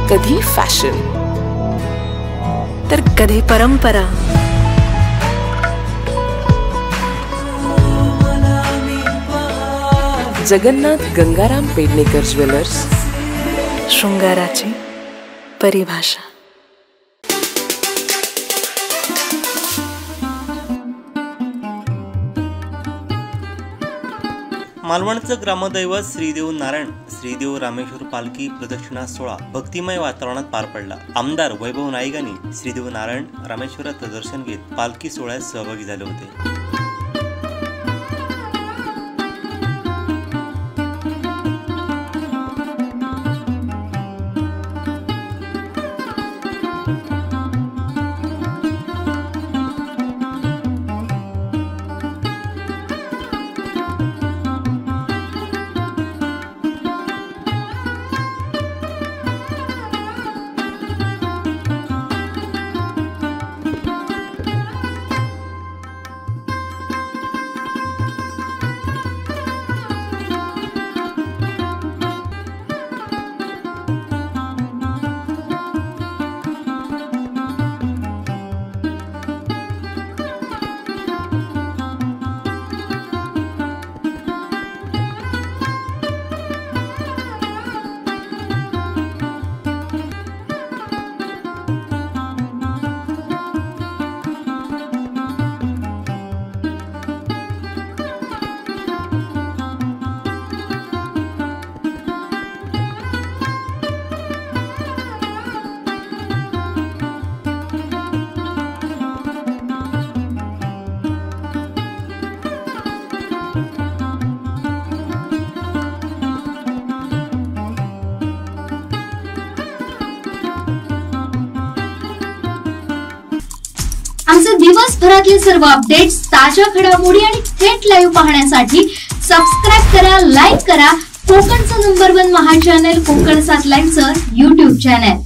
कधी फॅशन तर कधी परंपरा। जगन्नाथ गंगाराम पेडणेकर ज्वेलर्स, शृंगाराची परिभाषा। मालवणचं ग्रामदैवत श्रीदेव नारायण श्रीदेव रामेश्वर पालखी प्रदक्षिणा सोहळा भक्तिमय वातावरणात पार पडला। आमदार वैभव नाईक यांनी श्रीदेव नारायण रामेश्वरात दर्शन घेत पालखी सोहळ्यात सहभागी झाले होते। आमचे दिवसभरातले सर्व अपडेट्स, ताज्या घडामोडी आणि थेट लाईव्ह पाहण्यासाठी सबस्क्राइब करा, लाईक करा कोकणचं नंबर 1 महा चॅनल कोकण 7 लाईव्हचं YouTube चॅनल।